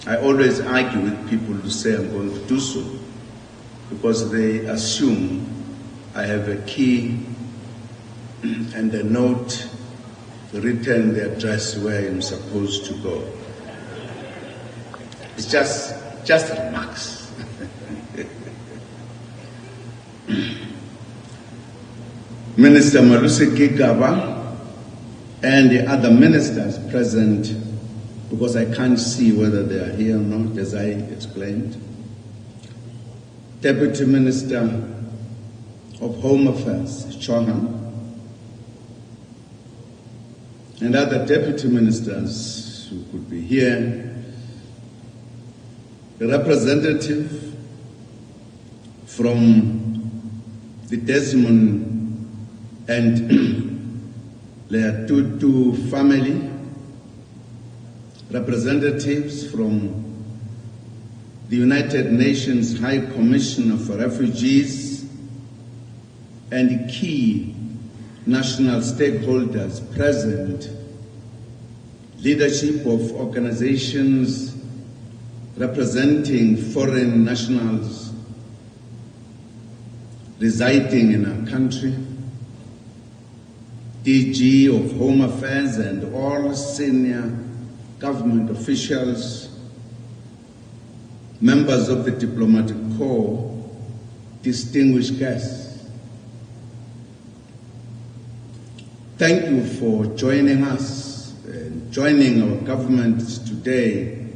I always argue with people who say I'm going to do so because they assume I have a key and a note written the address where I'm supposed to go. It's just remarks. Minister Malusi Gigaba and the other ministers present, because I can't see whether they are here or not, as I explained. Deputy Minister of Home Affairs, Chohan, and other deputy ministers who could be here, the representative from the Desmond and the Tutu family, representatives from the United Nations High Commissioner for Refugees, and key national stakeholders present, leadership of organizations representing foreign nationals residing in our country, DG of Home Affairs and all senior government officials, members of the diplomatic corps, distinguished guests. Thank you for joining us and joining our government today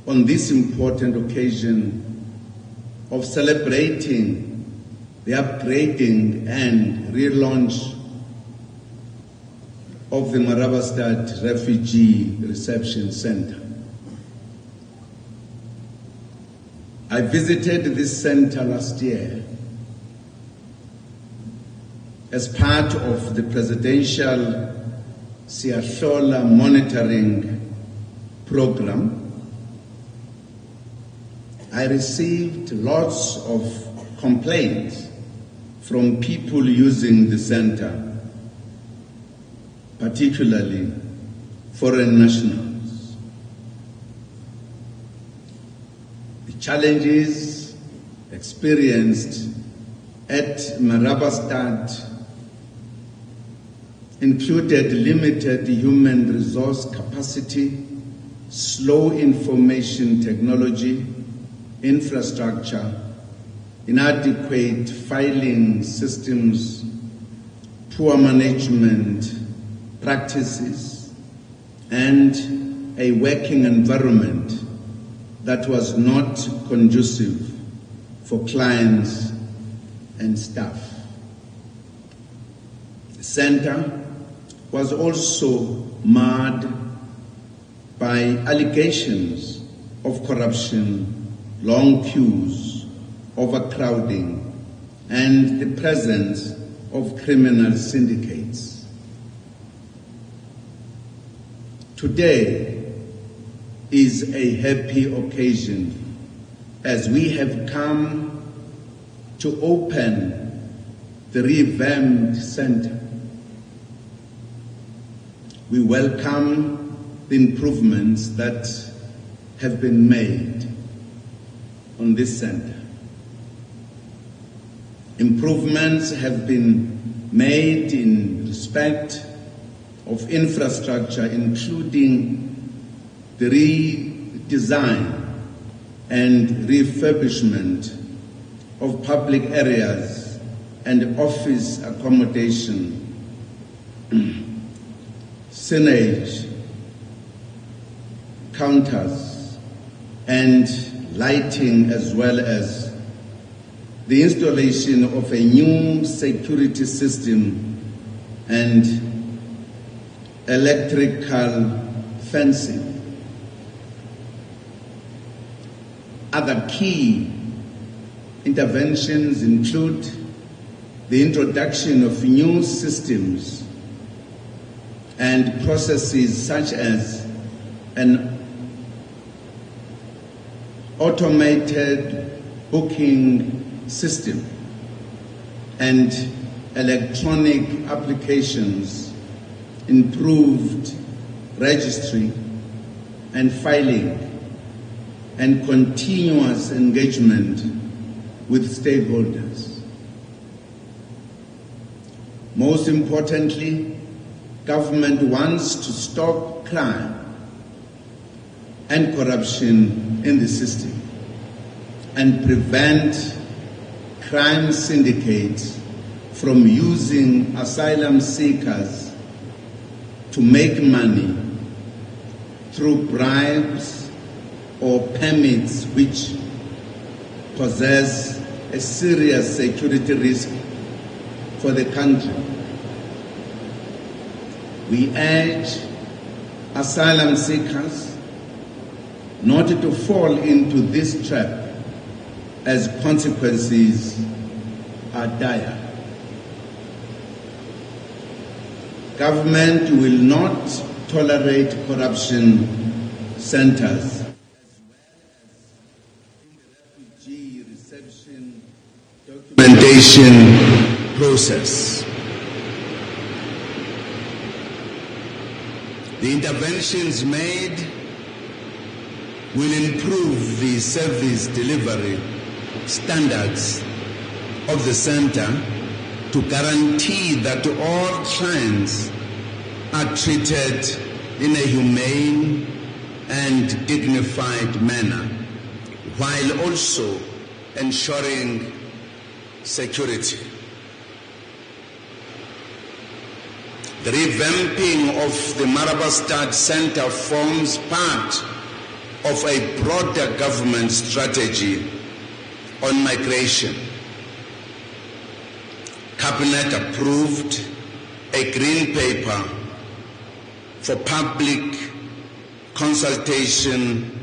on this important occasion of celebrating the upgrading and relaunch of the Marabastad Refugee Reception Center. I visited this center last year as part of the presidential Siahlola monitoring program. I received lots of complaints from people using the center, particularly foreign nationals. The challenges experienced at Marabastad included limited human resource capacity, slow information technology, infrastructure, inadequate filing systems, poor management practices, and a working environment that was not conducive for clients and staff. The center was also marred by allegations of corruption, long queues, overcrowding, and the presence of criminal syndicates. Today is a happy occasion as we have come to open the revamped center. We welcome the improvements that have been made on this center. Improvements have been made in respect of infrastructure, including the redesign and refurbishment of public areas and office accommodation, signage, counters, and lighting, as well as the installation of a new security system and electrical fencing. Other key interventions include the introduction of new systems and processes such as an automated booking system and electronic applications, improved registry and filing and continuous engagement with stakeholders. Most importantly, government wants to stop crime and corruption in the system and prevent crime syndicates from using asylum seekers to make money through bribes or permits which possess a serious security risk for the country. We urge asylum seekers not to fall into this trap, as consequences are dire. Government will not tolerate corruption centers, as well as in the refugee reception documentation process. The interventions made will improve the service delivery standards of the center to guarantee that all clients are treated in a humane and dignified manner, while also ensuring security. The revamping of the Marabastad Center forms part of a broader government strategy on migration. Cabinet approved a green paper for public consultation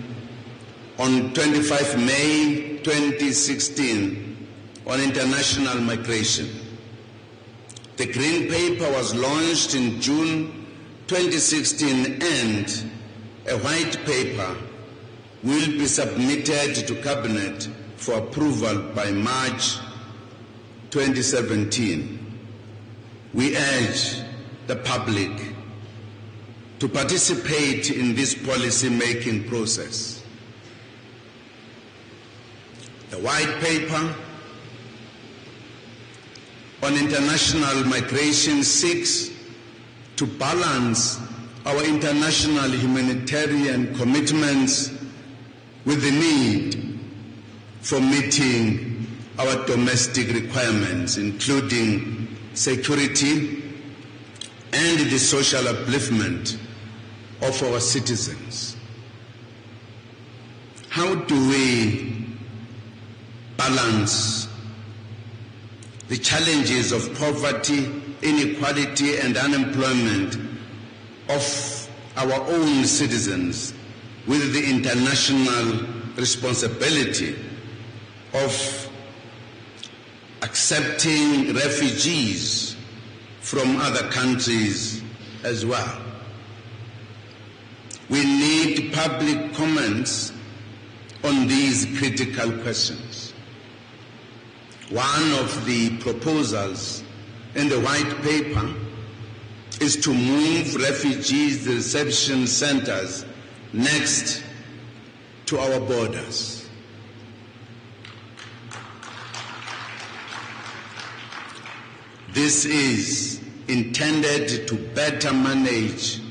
on 25 May 2016 on international migration. The green paper was launched in June 2016 and a white paper will be submitted to Cabinet for approval by March 2017. We urge the public to participate in this policy-making process. The white paper on international migration seeks to balance our international humanitarian commitments with the need for meeting our domestic requirements, including security and the social upliftment of our citizens. How do we balance the challenges of poverty, inequality, and unemployment of our own citizens with the international responsibility of accepting refugees from other countries as well? We need public comments on these critical questions. One of the proposals in the white paper is to move refugees reception centers next to our borders. This is intended to better manage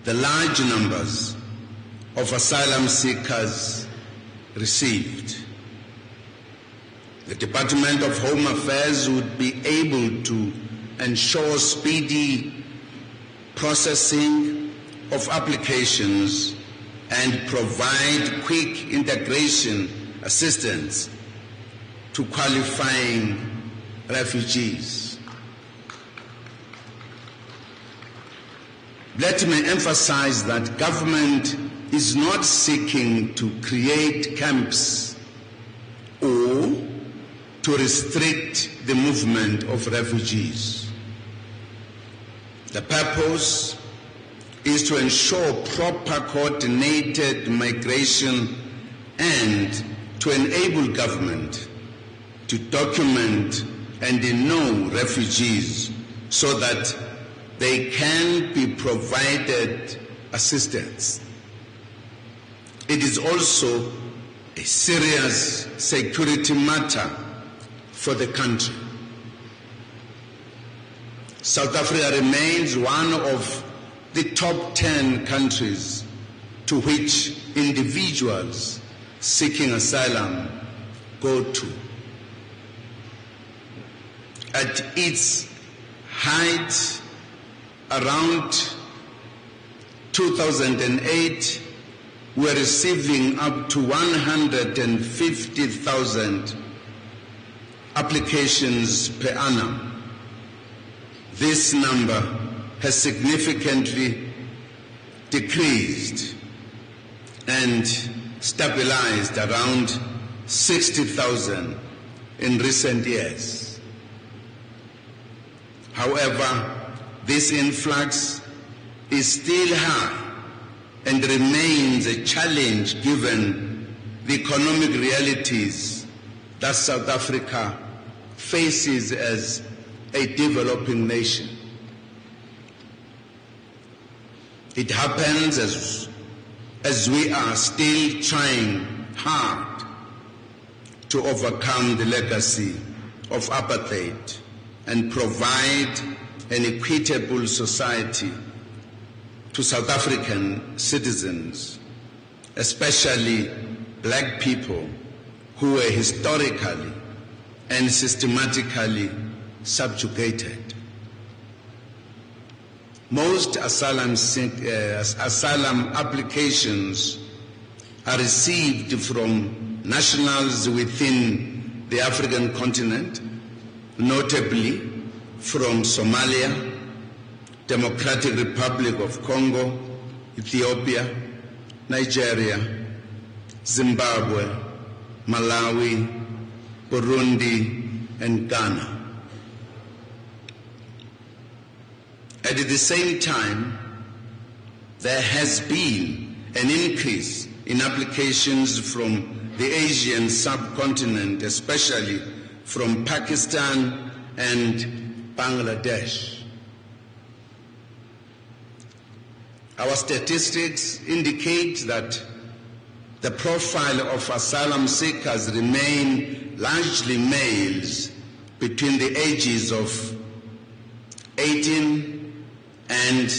the large numbers of asylum seekers received. The Department of Home Affairs would be able to ensure speedy processing of applications and provide quick integration assistance to qualifying refugees. Let me emphasize that government is not seeking to create camps or to restrict the movement of refugees. The purpose is to ensure proper coordinated migration and to enable government to document and know refugees so that they can be provided assistance. It is also a serious security matter for the country. South Africa remains one of the top 10 countries to which individuals seeking asylum go to. At its height, around 2008, we were receiving up to 150,000 applications per annum. This number has significantly decreased and stabilized around 60,000 in recent years. However, this influx is still high and remains a challenge given the economic realities that South Africa faces as a developing nation. It happens as we are still trying hard to overcome the legacy of apartheid and provide an equitable society to South African citizens, especially black people who were historically and systematically subjugated. Most asylum applications are received from nationals within the African continent, notably from Somalia, Democratic Republic of Congo, Ethiopia, Nigeria, Zimbabwe, Malawi, Burundi, and Ghana. At the same time, there has been an increase in applications from the Asian subcontinent, especially from Pakistan and Bangladesh. Our statistics indicate that the profile of asylum seekers remain largely males between the ages of 18 and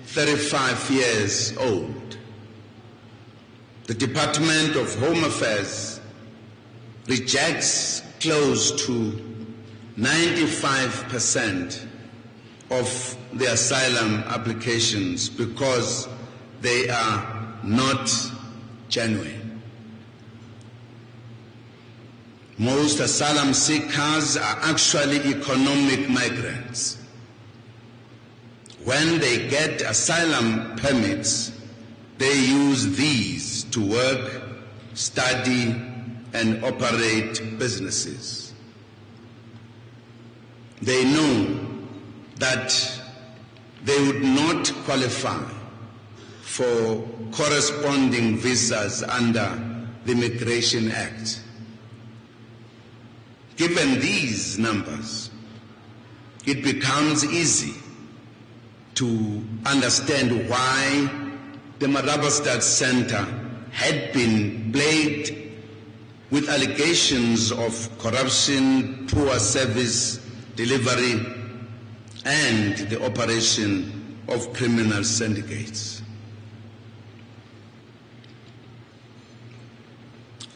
35 years old. The Department of Home Affairs rejects close to 95% of the asylum applications because they are not genuine. Most asylum seekers are actually economic migrants. When they get asylum permits, they use these to work, study, and operate businesses. They know that they would not qualify for corresponding visas under the Immigration Act. Given these numbers, it becomes easy to understand why the Marabastad Center had been plagued with allegations of corruption, poor service delivery, and the operation of criminal syndicates.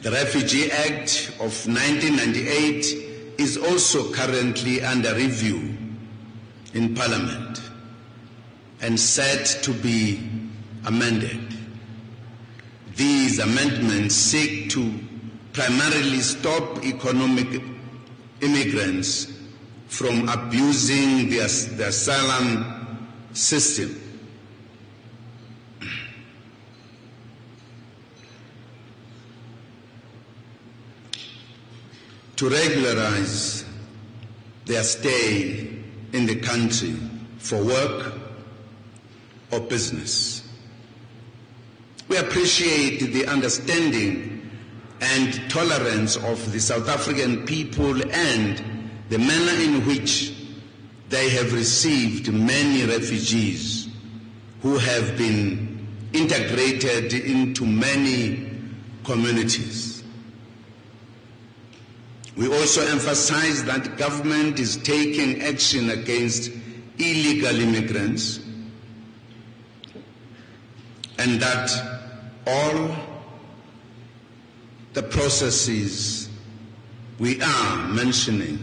The Refugee Act of 1998 is also currently under review in Parliament and set to be amended. These amendments seek to primarily stop economic immigrants from abusing the asylum system. To regularize their stay in the country for work or business. We appreciate the understanding and tolerance of the South African people and the manner in which they have received many refugees who have been integrated into many communities. We also emphasize that government is taking action against illegal immigrants and that all the processes we are mentioning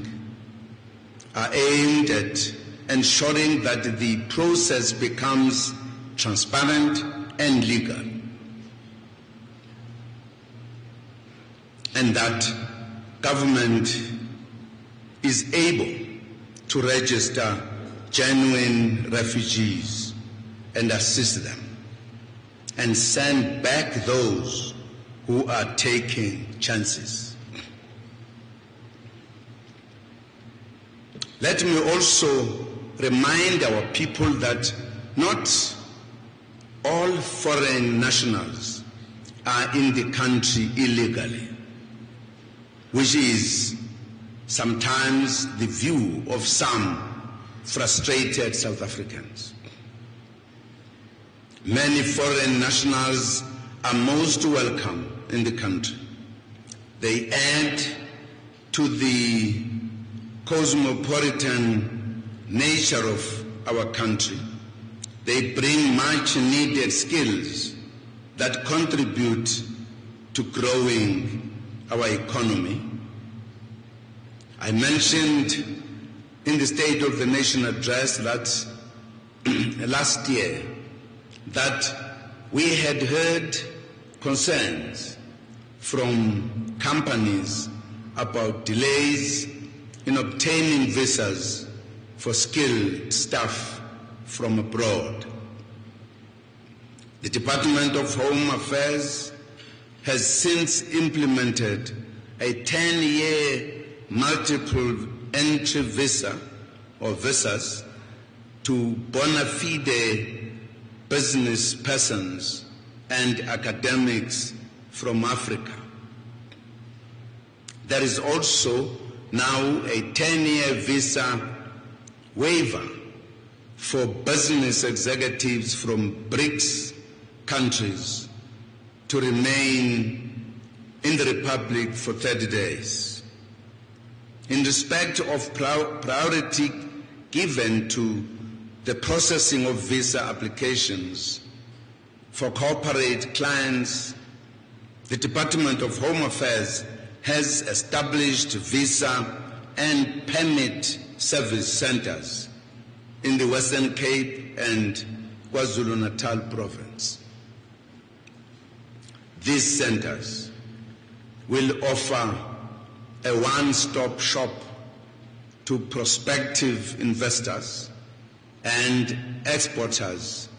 are aimed at ensuring that the process becomes transparent and legal, and that government is able to register genuine refugees and assist them, and send back those who are taking chances. Let me also remind our people that not all foreign nationals are in the country illegally, which is sometimes the view of some frustrated South Africans. Many foreign nationals are most welcome in the country. They add to the cosmopolitan nature of our country. They bring much needed skills that contribute to growing our economy. I mentioned in the State of the Nation address that last year that we had heard concerns from companies about delays in obtaining visas for skilled staff from abroad. The Department of Home Affairs has since implemented a 10-year multiple entry visa or visas to bona fide business persons and academics from Africa. There is also now a 10-year visa waiver for business executives from BRICS countries to remain in the Republic for 30 days. In respect of priority given to the processing of visa applications for corporate clients, the Department of Home Affairs has established visa and permit service centers in the Western Cape and KwaZulu-Natal province. These centers will offer a one-stop shop to prospective investors and exporters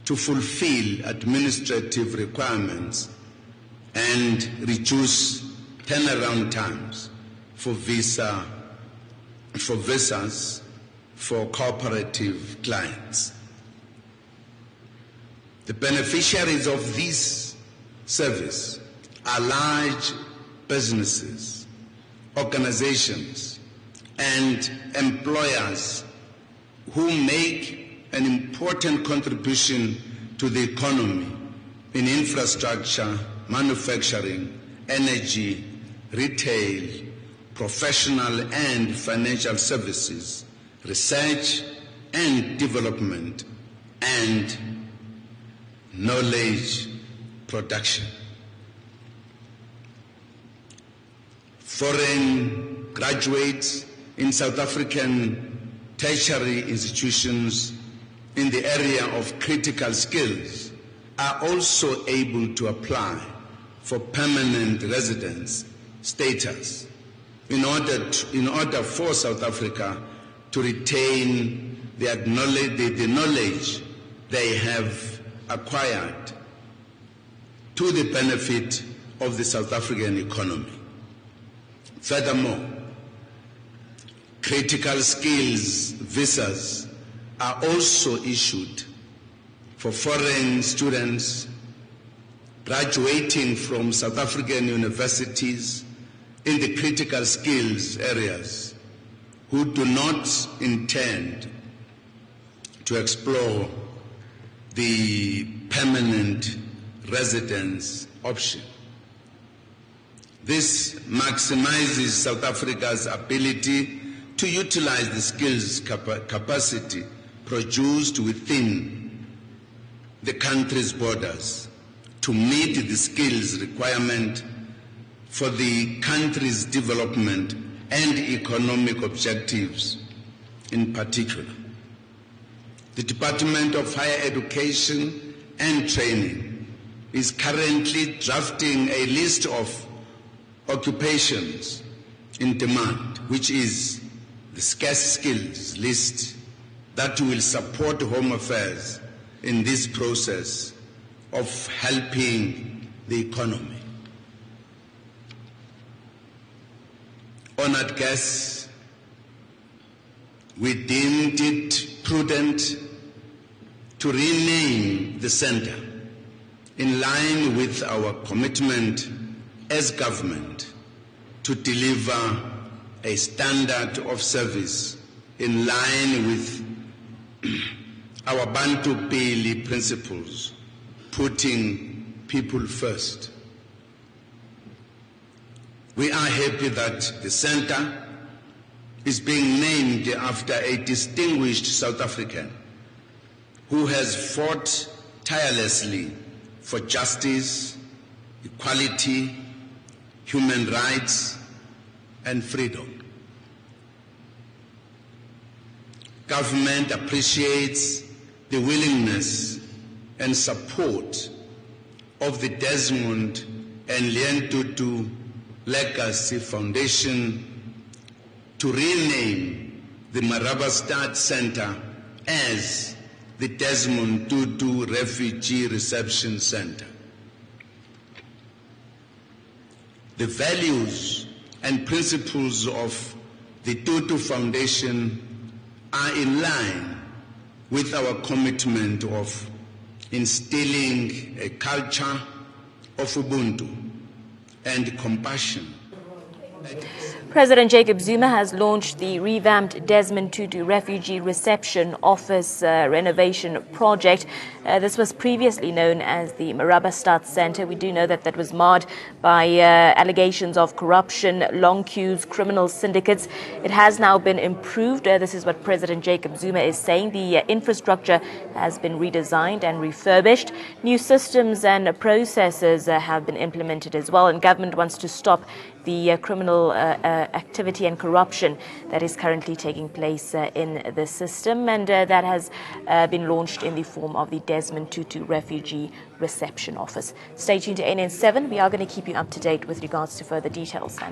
to fulfill administrative requirements and reduce turnaround times for visas for cooperative clients. The beneficiaries of this service are large businesses, organizations, and employers who make an important contribution to the economy in infrastructure, manufacturing, energy, retail, professional and financial services, research and development, and knowledge production. Foreign graduates in South African tertiary institutions in the area of critical skills are also able to apply for permanent residence status in order for South Africa to retain the knowledge they have acquired to the benefit of the South African economy. Furthermore, critical skills visas are also issued for foreign students graduating from South African universities in the critical skills areas who do not intend to explore the permanent residence option. This maximizes South Africa's ability to utilize the skills capacity produced within the country's borders to meet the skills requirement for the country's development and economic objectives in particular. The Department of Higher Education and Training is currently drafting a list of occupations in demand, which is the scarce skills list that will support Home Affairs in this process of helping the economy. Honored guests, we deemed it prudent to rename the center in line with our commitment as government to deliver a standard of service in line with our Bantu Pele principles, putting people first. We are happy that the center is being named after a distinguished South African who has fought tirelessly for justice, equality, human rights, and freedom. Government appreciates the willingness and support of the Desmond and Tutu Legacy Foundation to rename the Marabastad Center as the Desmond Tutu Refugee Reception Center. The values and principles of the Tutu Foundation are in line with our commitment of instilling a culture of Ubuntu and compassion. President Jacob Zuma has launched the revamped Desmond Tutu Refugee Reception Office renovation project. This was previously known as the Marabastad Center. We do know that that was marred by allegations of corruption, long queues, criminal syndicates. It has now been improved. This is what President Jacob Zuma is saying. The infrastructure has been redesigned and refurbished. New systems and processes have been implemented as well, and government wants to stop the criminal activity and corruption that is currently taking place in the system, and that has been launched in the form of the Desmond Tutu Refugee Reception Office. Stay tuned to NN7. We are going to keep you up to date with regards to further details.